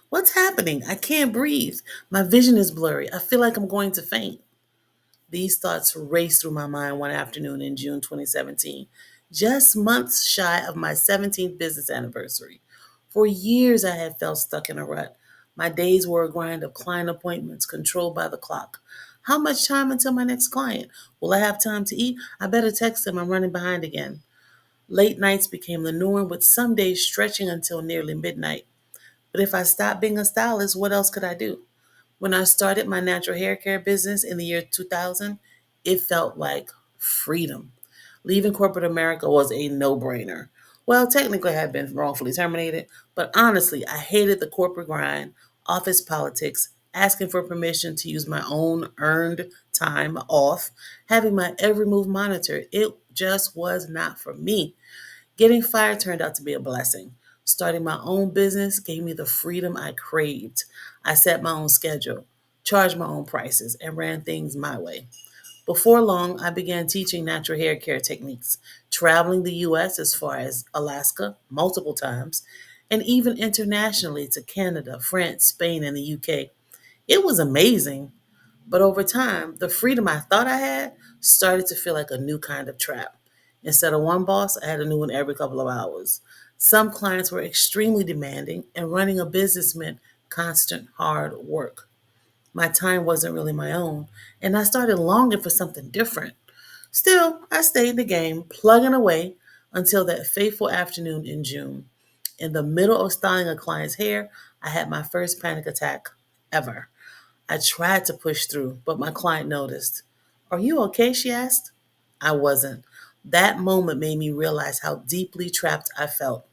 What's happening? I can't breathe. My vision is blurry. I feel like I'm going to faint. These thoughts raced through my mind one afternoon in June 2017, just months shy of my 17th business anniversary. For years, I had felt stuck in a rut. My days were a grind of client appointments controlled by the clock. How much time until my next client? Will I have time to eat? I better text them. I'm running behind again. Late nights became the norm, with some days stretching until nearly midnight. But if I stopped being a stylist, what else could I do? When I started my natural hair care business in the year 2000, it felt like freedom. Leaving corporate America was a no brainer. Well, technically, I had been wrongfully terminated, but honestly, I hated the corporate grind, office politics, asking for permission to use my own earned time off, having my every move monitored. It just was not for me. Getting fired turned out to be a blessing. Starting my own business gave me the freedom I craved. I set my own schedule, charged my own prices, and ran things my way. Before long, I began teaching natural hair care techniques, traveling the US as far as Alaska multiple times, and even internationally to Canada, France, Spain, and the UK. It was amazing, but over time, the freedom I thought I had started to feel like a new kind of trap. Instead of one boss, I had a new one every couple of hours. Some clients were extremely demanding, and running a business meant constant hard work. My time wasn't really my own, and I started longing for something different. Still, I stayed in the game, plugging away until that fateful afternoon in June. In the middle of styling a client's hair, I had my first panic attack ever. I tried to push through, but my client noticed. Are you okay? She asked. I wasn't. That moment made me realize how deeply trapped I felt.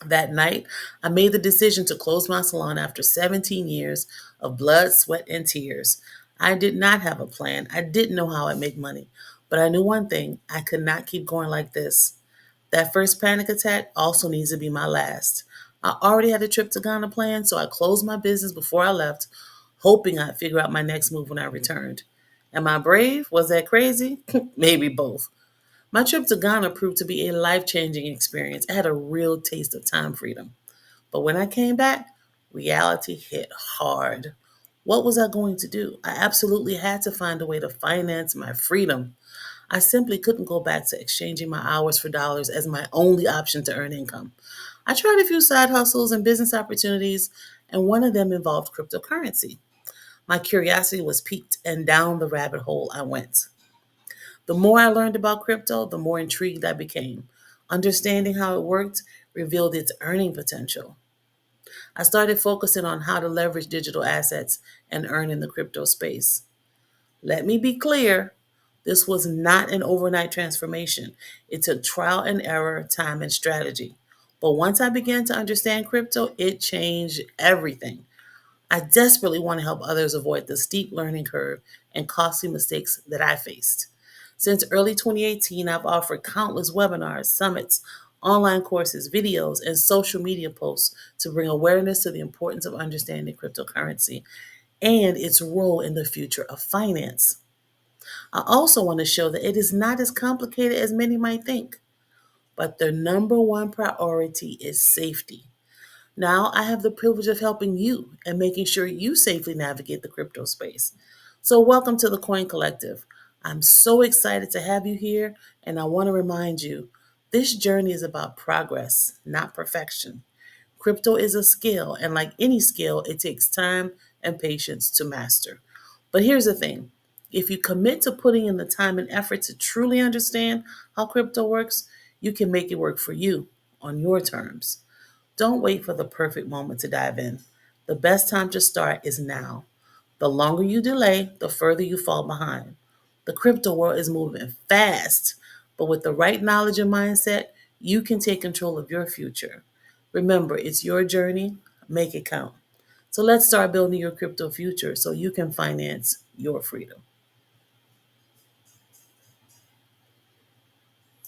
That night, I made the decision to close my salon after 17 years of blood, sweat, and tears. I did not have a plan. I didn't know how I'd make money. But I knew one thing: I could not keep going like this. That first panic attack also needs to be my last. I already had a trip to Ghana planned, so I closed my business before I left, hoping I'd figure out my next move when I returned. Am I brave? Was that crazy? Maybe both. My trip to Ghana proved to be a life changing experience. I had a real taste of time freedom. But when I came back, reality hit hard. What was I going to do? I absolutely had to find a way to finance my freedom. I simply couldn't go back to exchanging my hours for dollars as my only option to earn income. I tried a few side hustles and business opportunities, and one of them involved cryptocurrency. My curiosity was piqued, and down the rabbit hole I went. The more I learned about crypto, the more intrigued I became. Understanding how it worked revealed its earning potential. I started focusing on how to leverage digital assets and earn in the crypto space. Let me be clear, this was not an overnight transformation. It took trial and error, time, and strategy. But once I began to understand crypto, it changed everything. I desperately want to help others avoid the steep learning curve and costly mistakes that I faced. Since early 2018, I've offered countless webinars, summits, online courses, videos, and social media posts to bring awareness to the importance of understanding cryptocurrency and its role in the future of finance. I also want to show that it is not as complicated as many might think, but the number one priority is safety. Now I have the privilege of helping you and making sure you safely navigate the crypto space. So, welcome to the Coin Collective. I'm so excited to have you here, and I want to remind you this journey is about progress, not perfection. Crypto is a skill, and like any skill, it takes time and patience to master. But here's the thing: if you commit to putting in the time and effort to truly understand how crypto works, you can make it work for you on your terms. Don't wait for the perfect moment to dive in. The best time to start is now. The longer you delay, the further you fall behind. The crypto world is moving fast, but with the right knowledge and mindset, you can take control of your future. Remember, it's your journey. Make it count. So let's start building your crypto future so you can finance your freedom.